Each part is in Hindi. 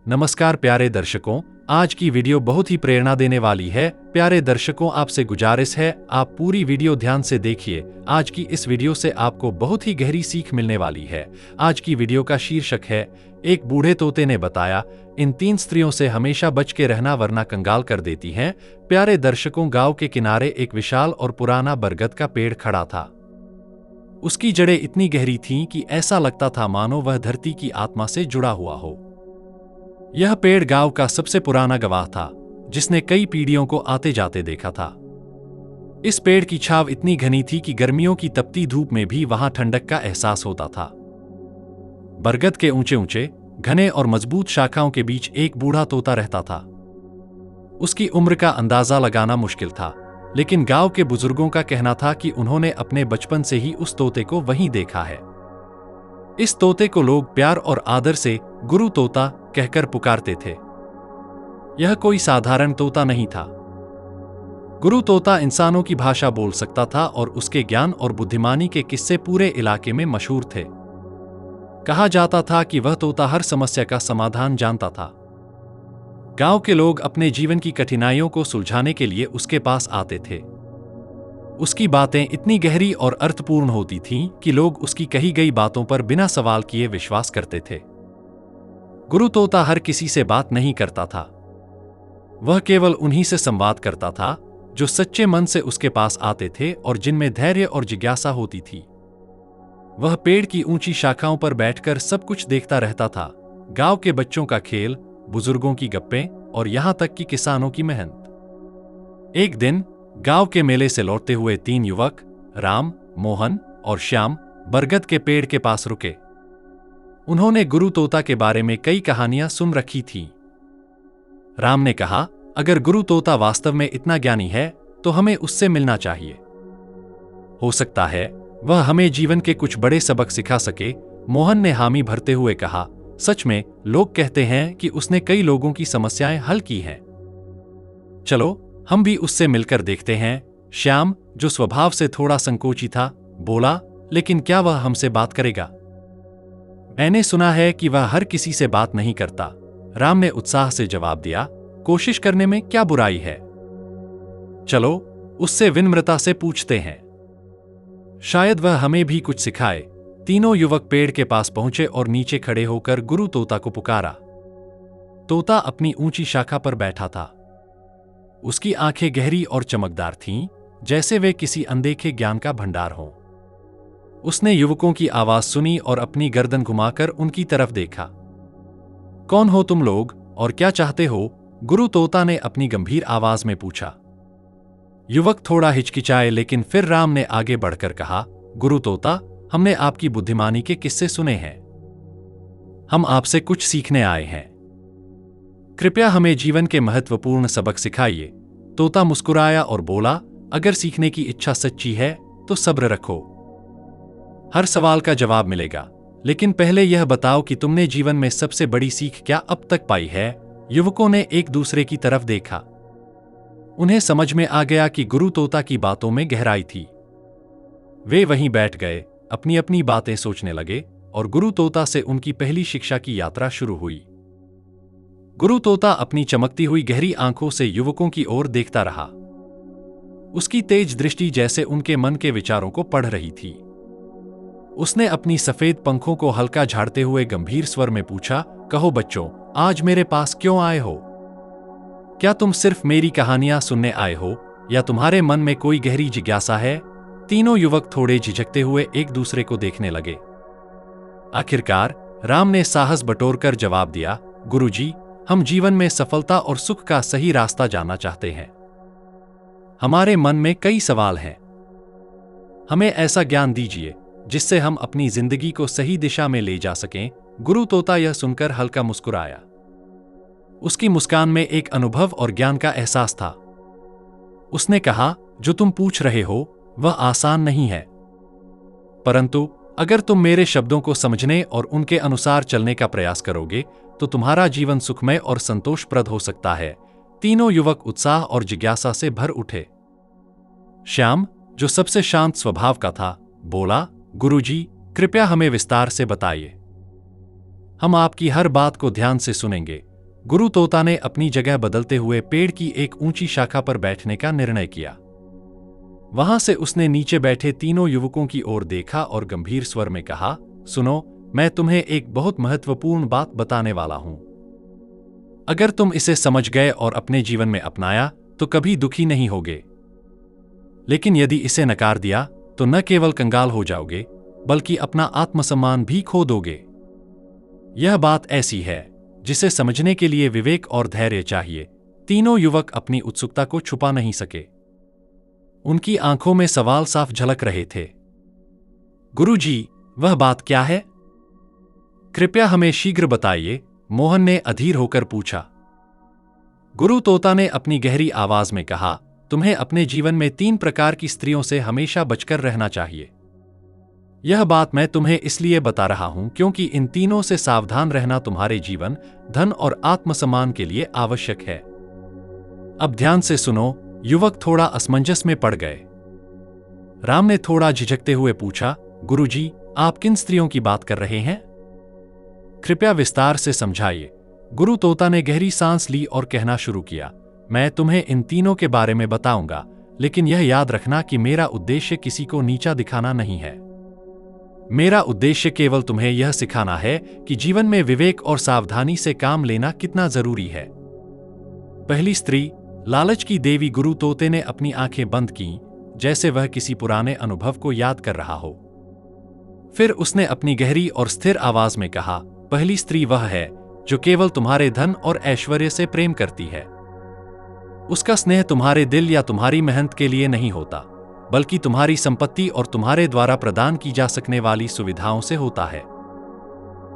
नमस्कार प्यारे दर्शकों, आज की वीडियो बहुत ही प्रेरणा देने वाली है। प्यारे दर्शकों, आपसे गुजारिश है आप पूरी वीडियो ध्यान से देखिए। आज की इस वीडियो से आपको बहुत ही गहरी सीख मिलने वाली है। आज की वीडियो का शीर्षक है, एक बूढ़े तोते ने बताया, इन 3 स्त्रियों से हमेशा बच के रहना वरना कंगाल कर देती हैं। प्यारे दर्शकों, गांव के किनारे एक विशाल और पुराना बरगद का पेड़ खड़ा था। उसकी जड़ें इतनी गहरी थीं कि ऐसा लगता था मानो वह धरती की आत्मा से जुड़ा हुआ हो। यह पेड़ गांव का सबसे पुराना गवाह था, जिसने कई पीढ़ियों को आते जाते देखा था। इस पेड़ की छाव इतनी घनी थी कि गर्मियों की तपती धूप में भी वहां ठंडक का एहसास होता था। बरगद के ऊंचे ऊंचे, घने और मजबूत शाखाओं के बीच एक बूढ़ा तोता रहता था। उसकी उम्र का अंदाजा लगाना मुश्किल था, लेकिन गांव के बुजुर्गों का कहना था कि उन्होंने अपने बचपन से ही उस तोते को वहीं देखा है। इस तोते को लोग प्यार और आदर से गुरु तोता कहकर पुकारते थे। यह कोई साधारण तोता नहीं था। गुरु तोता इंसानों की भाषा बोल सकता था और उसके ज्ञान और बुद्धिमानी के किस्से पूरे इलाके में मशहूर थे। कहा जाता था कि वह तोता हर समस्या का समाधान जानता था। गांव के लोग अपने जीवन की कठिनाइयों को सुलझाने के लिए उसके पास आते थे। उसकी बातें इतनी गहरी और अर्थपूर्ण होती थीं कि लोग उसकी कही गई बातों पर बिना सवाल किए विश्वास करते थे। गुरु तोता हर किसी से बात नहीं करता था। वह केवल उन्हीं से संवाद करता था जो सच्चे मन से उसके पास आते थे और जिनमें धैर्य और जिज्ञासा होती थी। वह पेड़ की ऊंची शाखाओं पर बैठकर सब कुछ देखता रहता था, गांव के बच्चों का खेल, बुजुर्गों की गप्पें और यहां तक कि किसानों की मेहनत। एक दिन गांव के मेले से लौटते हुए 3 युवक, राम, मोहन और श्याम, बरगद के पेड़ के पास रुके। उन्होंने गुरु तोता के बारे में कई कहानियां सुन रखी थीं। राम ने कहा, अगर गुरु तोता वास्तव में इतना ज्ञानी है तो हमें उससे मिलना चाहिए। हो सकता है वह हमें जीवन के कुछ बड़े सबक सिखा सके। मोहन ने हामी भरते हुए कहा, सच में लोग कहते हैं कि उसने कई लोगों की समस्याएं हल की हैं। चलो हम भी उससे मिलकर देखते हैं। श्याम, जो स्वभाव से थोड़ा संकोची था, बोला, लेकिन क्या वह हमसे बात करेगा? मैंने सुना है कि वह हर किसी से बात नहीं करता। राम ने उत्साह से जवाब दिया, कोशिश करने में क्या बुराई है? चलो उससे विनम्रता से पूछते हैं, शायद वह हमें भी कुछ सिखाए। तीनों युवक पेड़ के पास पहुंचे और नीचे खड़े होकर गुरु तोता को पुकारा। तोता अपनी ऊंची शाखा पर बैठा था। उसकी आंखें गहरी और चमकदार थीं, जैसे वे किसी अनदेखे ज्ञान का भंडार हो। उसने युवकों की आवाज सुनी और अपनी गर्दन घुमाकर उनकी तरफ देखा। कौन हो तुम लोग और क्या चाहते हो? गुरु तोता ने अपनी गंभीर आवाज में पूछा। युवक थोड़ा हिचकिचाए, लेकिन फिर राम ने आगे बढ़कर कहा, गुरु तोता, हमने आपकी बुद्धिमानी के किस्से सुने हैं। हम आपसे कुछ सीखने आए हैं। कृपया हमें जीवन के महत्वपूर्ण सबक सिखाइए। तोता मुस्कुराया और बोला, अगर सीखने की इच्छा सच्ची है तो सब्र रखो। हर सवाल का जवाब मिलेगा, लेकिन पहले यह बताओ कि तुमने जीवन में सबसे बड़ी सीख क्या अब तक पाई है? युवकों ने एक दूसरे की तरफ देखा। उन्हें समझ में आ गया कि गुरु तोता की बातों में गहराई थी। वे वहीं बैठ गए, अपनी अपनी बातें सोचने लगे और गुरु तोता से उनकी पहली शिक्षा की यात्रा शुरू हुई। गुरु तोता अपनी चमकती हुई गहरी आंखों से युवकों की ओर देखता रहा। उसकी तेज दृष्टि जैसे उनके मन के विचारों को पढ़ रही थी। उसने अपनी सफेद पंखों को हल्का झाड़ते हुए गंभीर स्वर में पूछा, कहो बच्चों, आज मेरे पास क्यों आए हो? क्या तुम सिर्फ मेरी कहानियां सुनने आए हो या तुम्हारे मन में कोई गहरी जिज्ञासा है? तीनों युवक थोड़े झिझकते हुए एक दूसरे को देखने लगे। आखिरकार राम ने साहस बटोरकर जवाब दिया, गुरुजी, हम जीवन में सफलता और सुख का सही रास्ता जानना चाहते हैं। हमारे मन में कई सवाल हैं। हमें ऐसा ज्ञान दीजिए जिससे हम अपनी जिंदगी को सही दिशा में ले जा सकें। गुरु तोता यह सुनकर हल्का मुस्कुराया। उसकी मुस्कान में एक अनुभव और ज्ञान का एहसास था। उसने कहा, जो तुम पूछ रहे हो वह आसान नहीं है, परंतु अगर तुम मेरे शब्दों को समझने और उनके अनुसार चलने का प्रयास करोगे तो तुम्हारा जीवन सुखमय और संतोषप्रद हो सकता है। तीनों युवक उत्साह और जिज्ञासा से भर उठे। श्याम, जो सबसे शांत स्वभाव का था, बोला, गुरुजी, कृपया हमें विस्तार से बताइए। हम आपकी हर बात को ध्यान से सुनेंगे। गुरु तोता ने अपनी जगह बदलते हुए पेड़ की एक ऊंची शाखा पर बैठने का निर्णय किया। वहां से उसने नीचे बैठे तीनों युवकों की ओर देखा और गंभीर स्वर में कहा, सुनो, मैं तुम्हें एक बहुत महत्वपूर्ण बात बताने वाला हूं। अगर तुम इसे समझ गए और अपने जीवन में अपनाया तो कभी दुखी नहीं होगे, लेकिन यदि इसे नकार दिया तो न केवल कंगाल हो जाओगे बल्कि अपना आत्मसम्मान भी खो दोगे। यह बात ऐसी है जिसे समझने के लिए विवेक और धैर्य चाहिए। तीनों युवक अपनी उत्सुकता को छुपा नहीं सके। उनकी आंखों में सवाल साफ झलक रहे थे। गुरुजी, वह बात क्या है? कृपया हमें शीघ्र बताइए, मोहन ने अधीर होकर पूछा। गुरु तोता ने अपनी गहरी आवाज में कहा, तुम्हें अपने जीवन में 3 प्रकार की स्त्रियों से हमेशा बचकर रहना चाहिए। यह बात मैं तुम्हें इसलिए बता रहा हूं क्योंकि इन तीनों से सावधान रहना तुम्हारे जीवन, धन और आत्मसम्मान के लिए आवश्यक है। अब ध्यान से सुनो। युवक थोड़ा असमंजस में पड़ गए। राम ने थोड़ा झिझकते हुए पूछा, गुरुजी, आप किन स्त्रियों की बात कर रहे हैं? कृपया विस्तार से समझाइए। गुरु तोता ने गहरी सांस ली और कहना शुरू किया, मैं तुम्हें इन तीनों के बारे में बताऊंगा, लेकिन यह याद रखना कि मेरा उद्देश्य किसी को नीचा दिखाना नहीं है। मेरा उद्देश्य केवल तुम्हें यह सिखाना है कि जीवन में विवेक और सावधानी से काम लेना कितना जरूरी है। पहली स्त्री, लालच की देवी। गुरु तोते ने अपनी आंखें बंद कीं, जैसे वह किसी पुराने अनुभव को याद कर रहा हो। फिर उसने अपनी गहरी और स्थिर आवाज में कहा, पहली स्त्री वह है जो केवल तुम्हारे धन और ऐश्वर्य से प्रेम करती है। उसका स्नेह तुम्हारे दिल या तुम्हारी मेहनत के लिए नहीं होता, बल्कि तुम्हारी संपत्ति और तुम्हारे द्वारा प्रदान की जा सकने वाली सुविधाओं से होता है।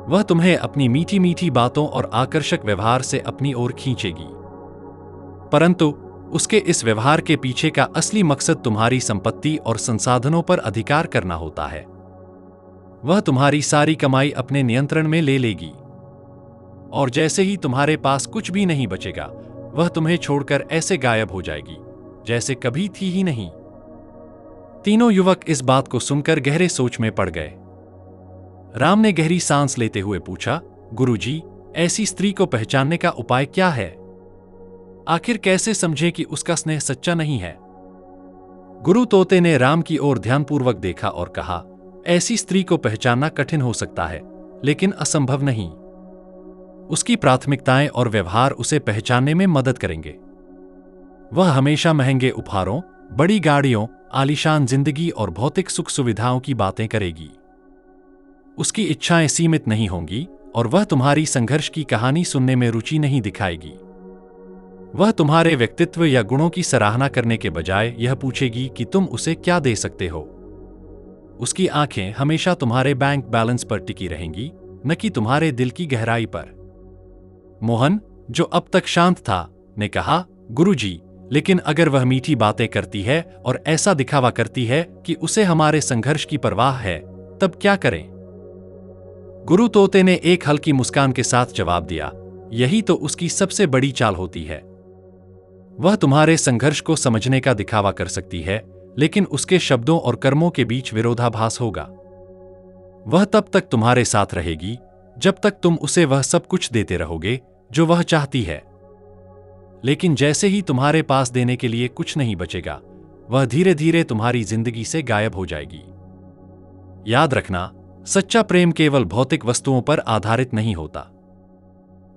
वह तुम्हें अपनी मीठी मीठी बातों और आकर्षक व्यवहार से अपनी ओर खींचेगी, परंतु उसके इस व्यवहार के पीछे का असली मकसद तुम्हारी संपत्ति और संसाधनों पर अधिकार करना होता है। वह तुम्हारी सारी कमाई अपने नियंत्रण में ले लेगी, और जैसे ही तुम्हारे पास कुछ भी नहीं बचेगा, वह तुम्हें छोड़कर ऐसे गायब हो जाएगी जैसे कभी थी ही नहीं। तीनों युवक इस बात को सुनकर गहरे सोच में पड़ गए। राम ने गहरी सांस लेते हुए पूछा, गुरुजी, ऐसी स्त्री को पहचानने का उपाय क्या है? आखिर कैसे समझे कि उसका स्नेह सच्चा नहीं है? गुरु तोते ने राम की ओर ध्यानपूर्वक देखा और कहा, ऐसी स्त्री को पहचानना कठिन हो सकता है, लेकिन असंभव नहीं। उसकी प्राथमिकताएं और व्यवहार उसे पहचानने में मदद करेंगे। वह हमेशा महंगे उपहारों, बड़ी गाड़ियों, आलीशान जिंदगी और भौतिक सुख सुविधाओं की बातें करेगी। उसकी इच्छाएं सीमित नहीं होंगी और वह तुम्हारी संघर्ष की कहानी सुनने में रुचि नहीं दिखाएगी। वह तुम्हारे व्यक्तित्व या गुणों की सराहना करने के बजाय यह पूछेगी कि तुम उसे क्या दे सकते हो। उसकी आंखें हमेशा तुम्हारे बैंक बैलेंस पर टिकी रहेंगी, न कि तुम्हारे दिल की गहराई पर। मोहन, जो अब तक शांत था, ने कहा, गुरुजी, लेकिन अगर वह मीठी बातें करती है और ऐसा दिखावा करती है कि उसे हमारे संघर्ष की परवाह है, तब क्या करें? गुरु तोते ने एक हल्की मुस्कान के साथ जवाब दिया, यही तो उसकी सबसे बड़ी चाल होती है। वह तुम्हारे संघर्ष को समझने का दिखावा कर सकती है, लेकिन उसके शब्दों और कर्मों के बीच विरोधाभास होगा। वह तब तक तुम्हारे साथ रहेगी जब तक तुम उसे वह सब कुछ देते रहोगे जो वह चाहती है, लेकिन जैसे ही तुम्हारे पास देने के लिए कुछ नहीं बचेगा, वह धीरे धीरे तुम्हारी जिंदगी से गायब हो जाएगी। याद रखना, सच्चा प्रेम केवल भौतिक वस्तुओं पर आधारित नहीं होता।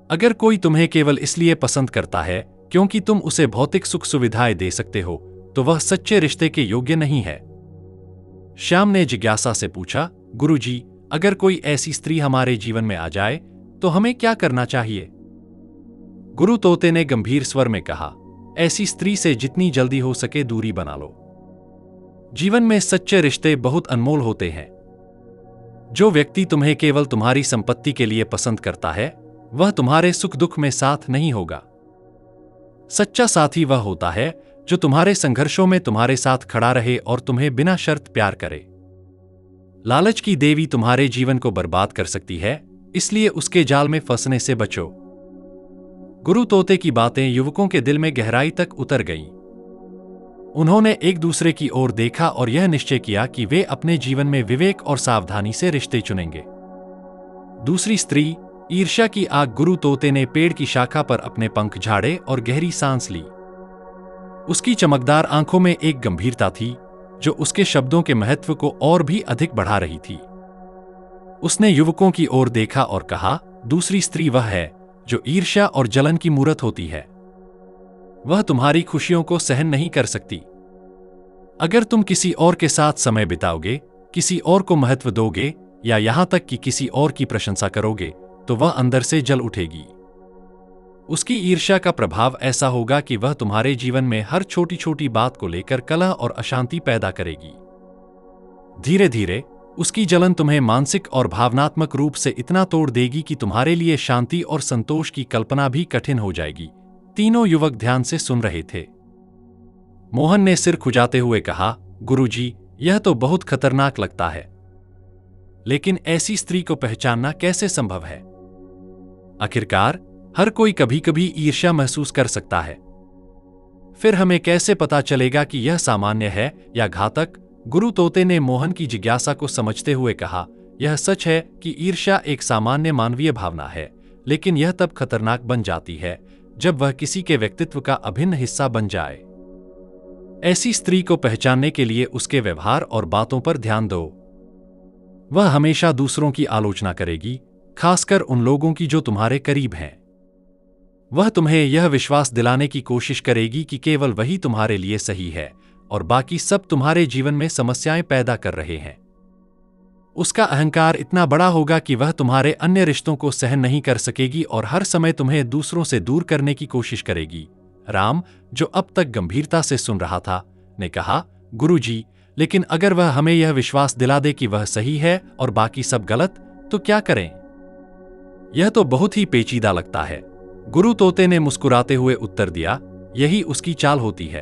अगर कोई तुम्हें केवल इसलिए पसंद करता है क्योंकि तुम उसे भौतिक सुख सुविधाएं दे सकते हो, तो वह सच्चे रिश्ते के योग्य नहीं है। श्याम ने जिज्ञासा से पूछा, गुरुजी, अगर कोई ऐसी स्त्री हमारे जीवन में आ जाए तो हमें क्या करना चाहिए? गुरु तोते ने गंभीर स्वर में कहा, ऐसी स्त्री से जितनी जल्दी हो सके दूरी बना लो। जीवन में सच्चे रिश्ते बहुत अनमोल होते हैं। जो व्यक्ति तुम्हें केवल तुम्हारी संपत्ति के लिए पसंद करता है, वह तुम्हारे सुख दुख में साथ नहीं होगा। सच्चा साथी वह होता है जो तुम्हारे संघर्षों में तुम्हारे साथ खड़ा रहे और तुम्हें बिना शर्त प्यार करे। लालच की देवी तुम्हारे जीवन को बर्बाद कर सकती है, इसलिए उसके जाल में फंसने से बचो। गुरु तोते की बातें युवकों के दिल में गहराई तक उतर गईं। उन्होंने एक दूसरे की ओर देखा और यह निश्चय किया कि वे अपने जीवन में विवेक और सावधानी से रिश्ते चुनेंगे। दूसरी स्त्री, ईर्ष्या की आग। गुरु तोते ने पेड़ की शाखा पर अपने पंख झाड़े और गहरी सांस ली। उसकी चमकदार आंखों में एक गंभीरता थी जो उसके शब्दों के महत्व को और भी अधिक बढ़ा रही थी। उसने युवकों की ओर देखा और कहा, दूसरी स्त्री वह है जो ईर्ष्या और जलन की मूरत होती है। वह तुम्हारी खुशियों को सहन नहीं कर सकती। अगर तुम किसी और के साथ समय बिताओगे, किसी और को महत्व दोगे या यहां तक कि किसी और की प्रशंसा करोगे, तो वह अंदर से जल उठेगी। उसकी ईर्ष्या का प्रभाव ऐसा होगा कि वह तुम्हारे जीवन में हर छोटी छोटी बात को लेकर कलह और अशांति पैदा करेगी। धीरे धीरे उसकी जलन तुम्हें मानसिक और भावनात्मक रूप से इतना तोड़ देगी कि तुम्हारे लिए शांति और संतोष की कल्पना भी कठिन हो जाएगी। तीनों युवक ध्यान से सुन रहे थे। मोहन ने सिर खुजाते हुए कहा, गुरुजी, यह तो बहुत खतरनाक लगता है। लेकिन ऐसी स्त्री को पहचानना कैसे संभव है? आखिरकार हर कोई कभी कभी ईर्ष्या महसूस कर सकता है। फिर हमें कैसे पता चलेगा कि यह सामान्य है या घातक? गुरु तोते ने मोहन की जिज्ञासा को समझते हुए कहा, यह सच है कि ईर्ष्या एक सामान्य मानवीय भावना है, लेकिन यह तब खतरनाक बन जाती है जब वह किसी के व्यक्तित्व का अभिन्न हिस्सा बन जाए। ऐसी स्त्री को पहचानने के लिए उसके व्यवहार और बातों पर ध्यान दो। वह हमेशा दूसरों की आलोचना करेगी, खासकर उन लोगों की जो तुम्हारे करीब हैं। वह तुम्हें यह विश्वास दिलाने की कोशिश करेगी कि केवल वही तुम्हारे लिए सही है और बाकी सब तुम्हारे जीवन में समस्याएं पैदा कर रहे हैं। उसका अहंकार इतना बड़ा होगा कि वह तुम्हारे अन्य रिश्तों को सहन नहीं कर सकेगी और हर समय तुम्हें दूसरों से दूर करने की कोशिश करेगी। राम, जो अब तक गंभीरता से सुन रहा था, ने कहा, गुरुजी, लेकिन अगर वह हमें यह विश्वास दिला दे कि वह सही है और बाकी सब गलत, तो क्या करें? यह तो बहुत ही पेचीदा लगता है। गुरु तोते ने मुस्कुराते हुए उत्तर दिया, यही उसकी चाल होती है।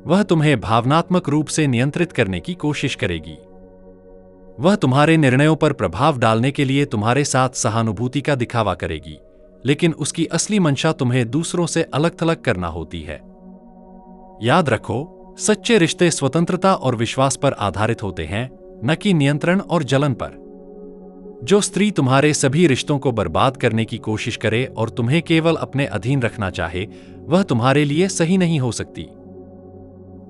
वह तुम्हें भावनात्मक रूप से नियंत्रित करने की कोशिश करेगी। वह तुम्हारे निर्णयों पर प्रभाव डालने के लिए तुम्हारे साथ सहानुभूति का दिखावा करेगी, लेकिन उसकी असली मंशा तुम्हें दूसरों से अलग थलग करना होती है। याद रखो, सच्चे रिश्ते स्वतंत्रता और विश्वास पर आधारित होते हैं, न कि नियंत्रण और जलन पर। जो स्त्री तुम्हारे सभी रिश्तों को बर्बाद करने की कोशिश करे और तुम्हें केवल अपने अधीन रखना चाहे, वह तुम्हारे लिए सही नहीं हो सकती।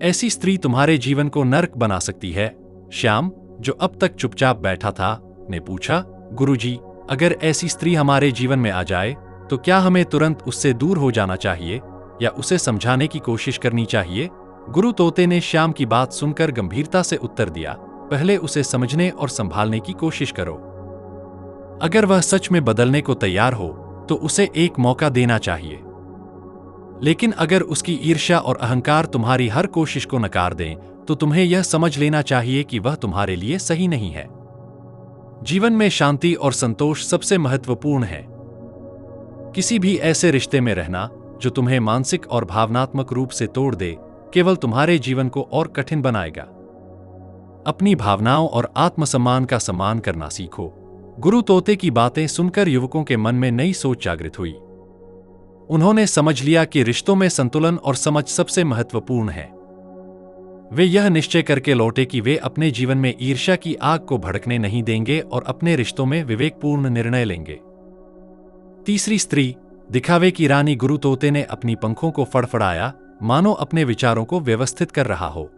ऐसी स्त्री तुम्हारे जीवन को नर्क बना सकती है। श्याम, जो अब तक चुपचाप बैठा था, ने पूछा, गुरुजी, अगर ऐसी स्त्री हमारे जीवन में आ जाए तो क्या हमें तुरंत उससे दूर हो जाना चाहिए या उसे समझाने की कोशिश करनी चाहिए? गुरु तोते ने श्याम की बात सुनकर गंभीरता से उत्तर दिया, पहले उसे समझने और संभालने की कोशिश करो। अगर वह सच में बदलने को तैयार हो तो उसे एक मौका देना चाहिए। लेकिन अगर उसकी ईर्ष्या और अहंकार तुम्हारी हर कोशिश को नकार दें, तो तुम्हें यह समझ लेना चाहिए कि वह तुम्हारे लिए सही नहीं है। जीवन में शांति और संतोष सबसे महत्वपूर्ण है। किसी भी ऐसे रिश्ते में रहना जो तुम्हें मानसिक और भावनात्मक रूप से तोड़ दे, केवल तुम्हारे जीवन को और कठिन बनाएगा। अपनी भावनाओं और आत्मसम्मान का सम्मान करना सीखो। गुरु तोते की बातें सुनकर युवकों के मन में नई सोच जागृत हुई। उन्होंने समझ लिया कि रिश्तों में संतुलन और समझ सबसे महत्वपूर्ण है। वे यह निश्चय करके लौटे कि वे अपने जीवन में ईर्ष्या की आग को भड़कने नहीं देंगे और अपने रिश्तों में विवेकपूर्ण निर्णय लेंगे। तीसरी स्त्री, दिखावे की रानी। गुरु तोते ने अपनी पंखों को फड़फड़ाया, मानो अपने विचारों को व्यवस्थित कर रहा हो।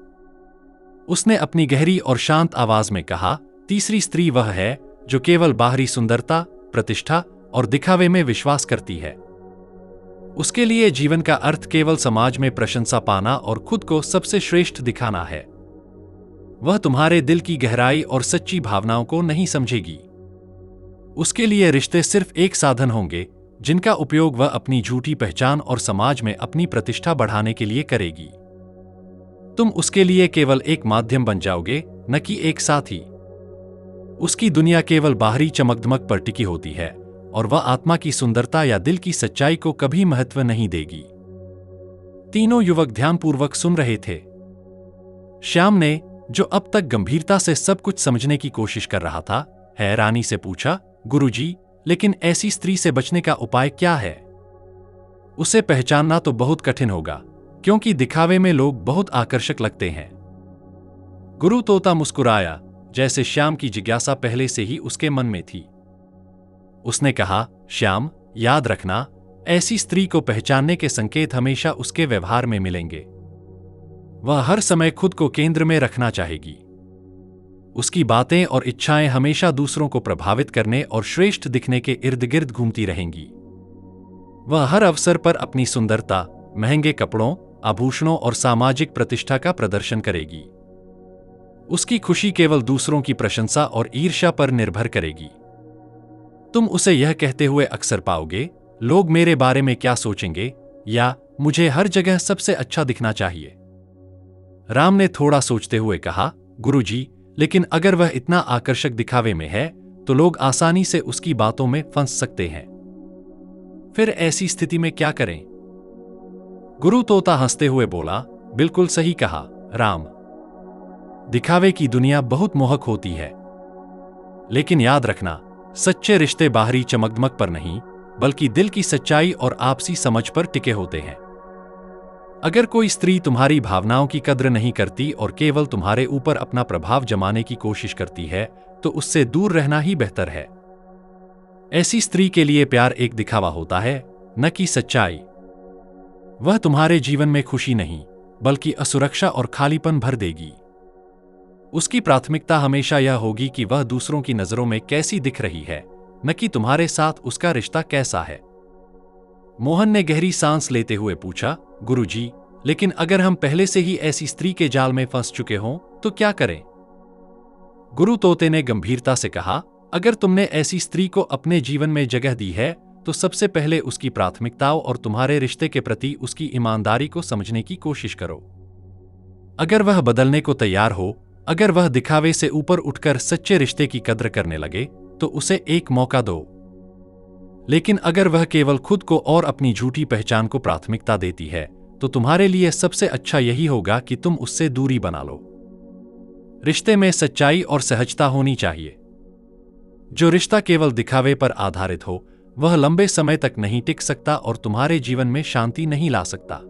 उसने अपनी गहरी और शांत आवाज में कहा, तीसरी स्त्री वह है जो केवल बाहरी सुंदरता, प्रतिष्ठा और दिखावे में विश्वास करती है। उसके लिए जीवन का अर्थ केवल समाज में प्रशंसा पाना और खुद को सबसे श्रेष्ठ दिखाना है। वह तुम्हारे दिल की गहराई और सच्ची भावनाओं को नहीं समझेगी। उसके लिए रिश्ते सिर्फ एक साधन होंगे जिनका उपयोग वह अपनी झूठी पहचान और समाज में अपनी प्रतिष्ठा बढ़ाने के लिए करेगी। तुम उसके लिए केवल एक माध्यम बन जाओगे, न कि एक साथी। उसकी दुनिया केवल बाहरी चमकदमक पर टिकी होती है और वह आत्मा की सुंदरता या दिल की सच्चाई को कभी महत्व नहीं देगी। तीनों युवक ध्यानपूर्वक सुन रहे थे। श्याम ने, जो अब तक गंभीरता से सब कुछ समझने की कोशिश कर रहा था, हैरानी से पूछा, गुरुजी, लेकिन ऐसी स्त्री से बचने का उपाय क्या है? उसे पहचानना तो बहुत कठिन होगा, क्योंकि दिखावे में लोग बहुत आकर्षक लगते हैं। गुरु तोता मुस्कुराया, जैसे श्याम की जिज्ञासा पहले से ही उसके मन में थी। उसने कहा, श्याम, याद रखना, ऐसी स्त्री को पहचानने के संकेत हमेशा उसके व्यवहार में मिलेंगे। वह हर समय खुद को केंद्र में रखना चाहेगी। उसकी बातें और इच्छाएं हमेशा दूसरों को प्रभावित करने और श्रेष्ठ दिखने के इर्द गिर्द घूमती रहेंगी। वह हर अवसर पर अपनी सुंदरता, महंगे कपड़ों, आभूषणों और सामाजिक प्रतिष्ठा का प्रदर्शन करेगी। उसकी खुशी केवल दूसरों की प्रशंसा और ईर्ष्या पर निर्भर करेगी। तुम उसे यह कहते हुए अक्सर पाओगे, लोग मेरे बारे में क्या सोचेंगे, या मुझे हर जगह सबसे अच्छा दिखना चाहिए। राम ने थोड़ा सोचते हुए कहा, गुरुजी, लेकिन अगर वह इतना आकर्षक दिखावे में है तो लोग आसानी से उसकी बातों में फंस सकते हैं। फिर ऐसी स्थिति में क्या करें? गुरु तोता हंसते हुए बोला, बिल्कुल सही कहा, राम। दिखावे की दुनिया बहुत मोहक होती है, लेकिन याद रखना, सच्चे रिश्ते बाहरी चमकदमक पर नहीं, बल्कि दिल की सच्चाई और आपसी समझ पर टिके होते हैं। अगर कोई स्त्री तुम्हारी भावनाओं की कद्र नहीं करती और केवल तुम्हारे ऊपर अपना प्रभाव जमाने की कोशिश करती है, तो उससे दूर रहना ही बेहतर है। ऐसी स्त्री के लिए प्यार एक दिखावा होता है, न कि सच्चाई। वह तुम्हारे जीवन में खुशी नहीं, बल्कि असुरक्षा और खालीपन भर देगी। उसकी प्राथमिकता हमेशा यह होगी कि वह दूसरों की नजरों में कैसी दिख रही है, न कि तुम्हारे साथ उसका रिश्ता कैसा है। मोहन ने गहरी सांस लेते हुए पूछा, गुरुजी, लेकिन अगर हम पहले से ही ऐसी स्त्री के जाल में फंस चुके हों तो क्या करें? गुरु तोते ने गंभीरता से कहा, अगर तुमने ऐसी स्त्री को अपने जीवन में जगह दी है तो सबसे पहले उसकी प्राथमिकताओं और तुम्हारे रिश्ते के प्रति उसकी ईमानदारी को समझने की कोशिश करो। अगर वह बदलने को तैयार हो, अगर वह दिखावे से ऊपर उठकर सच्चे रिश्ते की कद्र करने लगे, तो उसे एक मौका दो। लेकिन अगर वह केवल खुद को और अपनी झूठी पहचान को प्राथमिकता देती है, तो तुम्हारे लिए सबसे अच्छा यही होगा कि तुम उससे दूरी बना लो। रिश्ते में सच्चाई और सहजता होनी चाहिए। जो रिश्ता केवल दिखावे पर आधारित हो, वह लंबे समय तक नहीं टिक सकता और तुम्हारे जीवन में शांति नहीं ला सकता।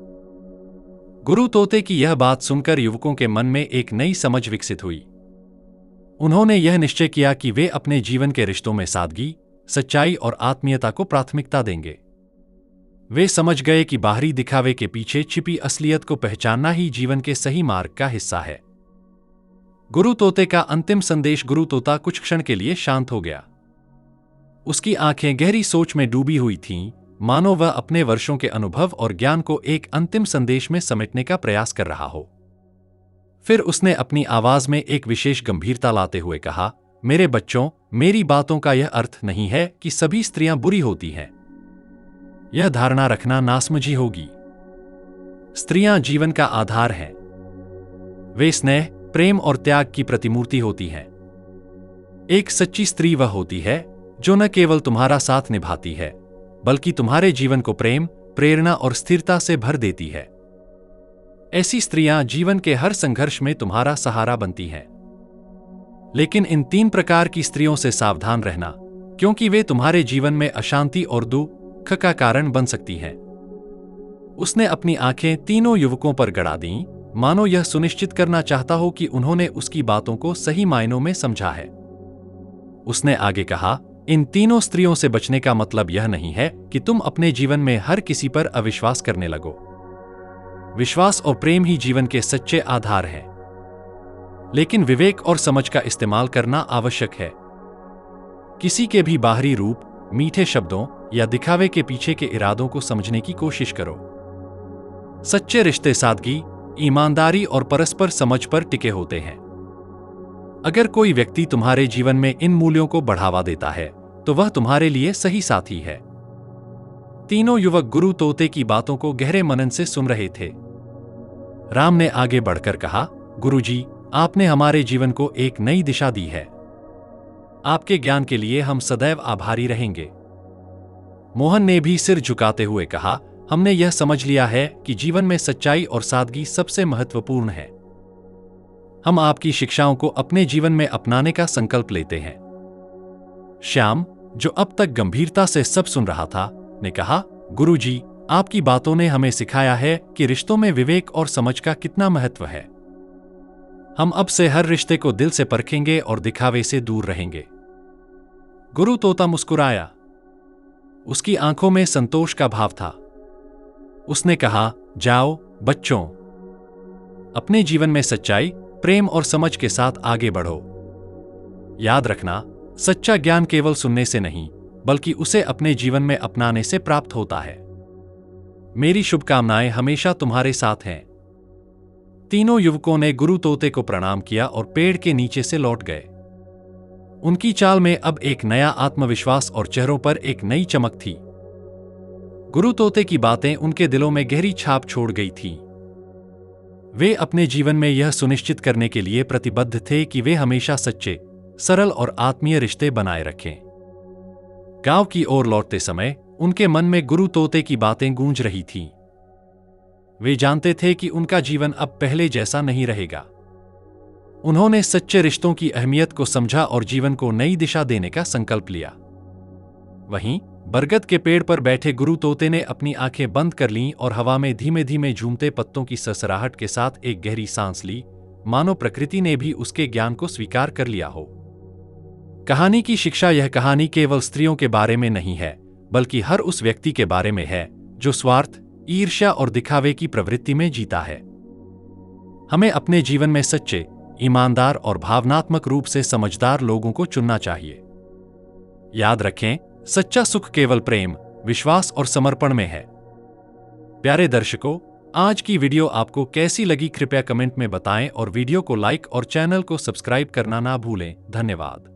गुरु तोते की यह बात सुनकर युवकों के मन में एक नई समझ विकसित हुई। उन्होंने यह निश्चय किया कि वे अपने जीवन के रिश्तों में सादगी, सच्चाई और आत्मीयता को प्राथमिकता देंगे। वे समझ गए कि बाहरी दिखावे के पीछे छिपी असलियत को पहचानना ही जीवन के सही मार्ग का हिस्सा है। गुरु तोते का अंतिम संदेश। गुरु तोता कुछ क्षण के लिए शांत हो गया। उसकी आंखें गहरी सोच में डूबी हुई थीं, मानो वह अपने वर्षों के अनुभव और ज्ञान को एक अंतिम संदेश में समेटने का प्रयास कर रहा हो। फिर उसने अपनी आवाज में एक विशेष गंभीरता लाते हुए कहा, मेरे बच्चों, मेरी बातों का यह अर्थ नहीं है कि सभी स्त्रियां बुरी होती हैं। यह धारणा रखना नासमझी होगी। स्त्रियां जीवन का आधार हैं। वे स्नेह, प्रेम और त्याग की प्रतिमूर्ति होती हैं। एक सच्ची स्त्री वह होती है जो न केवल तुम्हारा साथ निभाती है, बल्कि तुम्हारे जीवन को प्रेम, प्रेरणा और स्थिरता से भर देती है। ऐसी स्त्रियां जीवन के हर संघर्ष में तुम्हारा सहारा बनती हैं। लेकिन इन 3 प्रकार की स्त्रियों से सावधान रहना, क्योंकि वे तुम्हारे जीवन में अशांति और दुख का कारण बन सकती हैं। उसने अपनी आंखें तीनों युवकों पर गड़ा दीं, मानो यह सुनिश्चित करना चाहता हो कि उन्होंने उसकी बातों को सही मायनों में समझा है। उसने आगे कहा, इन तीनों स्त्रियों से बचने का मतलब यह नहीं है कि तुम अपने जीवन में हर किसी पर अविश्वास करने लगो। विश्वास और प्रेम ही जीवन के सच्चे आधार हैं। लेकिन विवेक और समझ का इस्तेमाल करना आवश्यक है। किसी के भी बाहरी रूप, मीठे शब्दों या दिखावे के पीछे के इरादों को समझने की कोशिश करो। सच्चे रिश्ते सादगी, ईमानदारी और परस्पर समझ पर टिके होते हैं। अगर कोई व्यक्ति तुम्हारे जीवन में इन मूल्यों को बढ़ावा देता है, तो वह तुम्हारे लिए सही साथी है। तीनों युवक गुरु तोते की बातों को गहरे मनन से सुन रहे थे। राम ने आगे बढ़कर कहा, गुरुजी, आपने हमारे जीवन को एक नई दिशा दी है। आपके ज्ञान के लिए हम सदैव आभारी रहेंगे। मोहन ने भी सिर झुकाते हुए कहा, हमने यह समझ लिया है कि जीवन में सच्चाई और सादगी सबसे महत्वपूर्ण है। हम आपकी शिक्षाओं को अपने जीवन में अपनाने का संकल्प लेते हैं। श्याम, जो अब तक गंभीरता से सब सुन रहा था, ने कहा, गुरुजी, आपकी बातों ने हमें सिखाया है कि रिश्तों में विवेक और समझ का कितना महत्व है। हम अब से हर रिश्ते को दिल से परखेंगे और दिखावे से दूर रहेंगे। गुरु तोता मुस्कुराया। उसकी आंखों में संतोष का भाव था। उसने कहा, जाओ बच्चों, अपने जीवन में सच्चाई, प्रेम और समझ के साथ आगे बढ़ो। याद रखना, सच्चा ज्ञान केवल सुनने से नहीं, बल्कि उसे अपने जीवन में अपनाने से प्राप्त होता है। मेरी शुभकामनाएं हमेशा तुम्हारे साथ हैं। तीनों युवकों ने गुरु तोते को प्रणाम किया और पेड़ के नीचे से लौट गए। उनकी चाल में अब एक नया आत्मविश्वास और चेहरों पर एक नई चमक थी। गुरु तोते की बातें उनके दिलों में गहरी छाप छोड़ गई थी। वे अपने जीवन में यह सुनिश्चित करने के लिए प्रतिबद्ध थे कि वे हमेशा सच्चे, सरल और आत्मीय रिश्ते बनाए रखें। गांव की ओर लौटते समय उनके मन में गुरु तोते की बातें गूंज रही थीं। वे जानते थे कि उनका जीवन अब पहले जैसा नहीं रहेगा। उन्होंने सच्चे रिश्तों की अहमियत को समझा और जीवन को नई दिशा देने का संकल्प लिया। वहीं बरगद के पेड़ पर बैठे गुरु तोते ने अपनी आंखें बंद कर लीं और हवा में धीमे धीमे झूमते पत्तों की सरसराहट के साथ एक गहरी सांस ली, मानो प्रकृति ने भी उसके ज्ञान को स्वीकार कर लिया हो। कहानी की शिक्षा, यह कहानी केवल स्त्रियों के बारे में नहीं है, बल्कि हर उस व्यक्ति के बारे में है जो स्वार्थ, ईर्ष्या और दिखावे की प्रवृत्ति में जीता है। हमें अपने जीवन में सच्चे, ईमानदार और भावनात्मक रूप से समझदार लोगों को चुनना चाहिए। याद रखें, सच्चा सुख केवल प्रेम, विश्वास और समर्पण में है। प्यारे दर्शकों, आज की वीडियो आपको कैसी लगी कृपया कमेंट में बताएं और वीडियो को लाइक और चैनल को सब्सक्राइब करना ना भूलें। धन्यवाद।